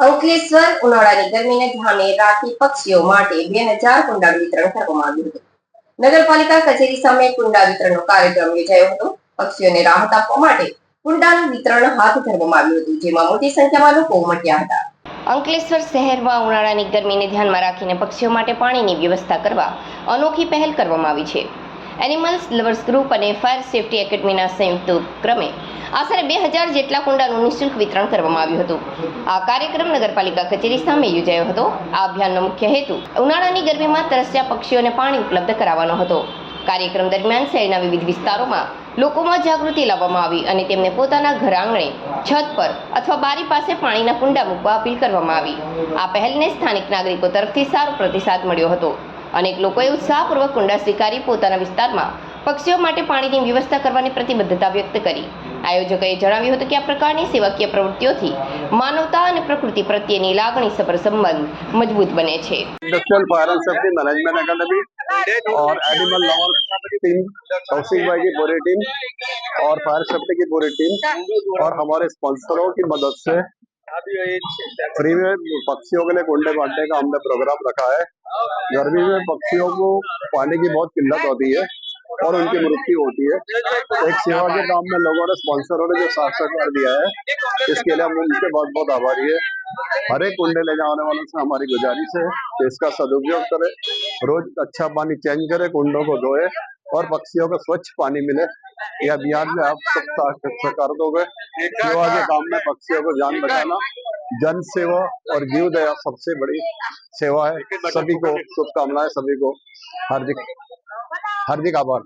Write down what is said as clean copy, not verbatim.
અંકલેશ્વર ઉનાળાની ગરમીને ધ્યાને રાખી પક્ષીઓ માટે 2000 કુંડા વિતરણ કરવામાં આવ્યું હતું। નગરપાલિકા કચેરી સામે કુંડા વિતરણનો કાર્યક્રમ યોજાયો હતો। પક્ષીઓને રાહત આપવા માટે કુંડાનું વિતરણ હાથ ધરવામાં આવ્યું હતું, જેમાં મોટી સંખ્યામાં લોકો ઉમટ્યા હતા। અંકલેશ્વર શહેરમાં ઉનાળાની ગરમીને ધ્યાનમાં રાખીને પક્ષીઓ માટે પાણીની વ્યવસ્થા કરવા અનોખી પહેલ કરવામાં આવી છે। એનિમલ્સ લવર્સ ગ્રુપ અને ફાયર સેફટી એકેડમીના સંયુક્ત ઉપક્રમે આશરે 2000 જેટલા કુંડાનું નિઃશુલ્ક વિતરણ કરવામાં આવ્યું હતું। આ કાર્યક્રમ નગરપાલિકા કચેરી સામે યોજાયો હતો। આ અભિયાનનો મુખ્ય હેતુ ઉનાળાની ગરમીમાં તરસ્યા પક્ષીઓને પાણી ઉપલબ્ધ કરાવવાનો હતો। કાર્યક્રમ દરમિયાન શહેરના વિવિધ વિસ્તારોમાં લોકોમાં જાગૃતિ લાવવામાં આવી અને તેમને પોતાના ઘર આંગણે, છત પર અથવા બારી પાસે પાણીના કુંડા મૂકવા અપીલ કરવામાં આવી। આ પહેલને સ્થાનિક નાગરિકો તરફથી સારો પ્રતિસાદ મળ્યો હતો। અનેક લોકોએ ઉત્સાહપૂર્વક કુંડા સ્વીકારી પોતાના વિસ્તારમાં પક્ષીઓ માટે પાણીની વ્યવસ્થા કરવાની પ્રતિબદ્ધતા વ્યક્ત કરી। આયોજકોએ જણાવ્યું હતું કે આ પ્રકારની સેવાકીય પ્રવૃત્તિઓથી માનવતા અને પ્રકૃતિ પ્રત્યેની લાગણીસભર સંબંધ મજબૂત બને છે। Industrial fire and safety management academy और एनिमल लवर्स टीम, कौशिक भाई की पूरी टीम और फायर सेफ्टी की पूरी टीम और हमारे स्पॉन्सरों की मदद से फ्री में पक्षियों के लिए कुंडे बांटने का हमने प्रोग्राम रखा है। गर्मी में पक्षियों को पानी की बहुत किल्लत होती है और उनकी मृत्यु होती है। एक सेवा के काम में लोगों ने, स्पॉन्सरों ने जो साथ सहकार दिया है, इसके लिए हम उनके बहुत बहुत आभारी है। हर एक कुंडे ले जाने वालों से हमारी गुजारिश है कि इसका सदुपयोग करें, रोज अच्छा पानी चेंज करें, कुंडों को धोए और पक्षियों को स्वच्छ पानी मिले। ये अभियान में आप सब सहकार दोगे। सेवा के काम में पक्षियों को जान बचाना, जन सेवा और जीव दया सबसे बड़ी सेवा है। सभी को शुभकामनाएं, सभी को हार्दिक हार्दिक आभार।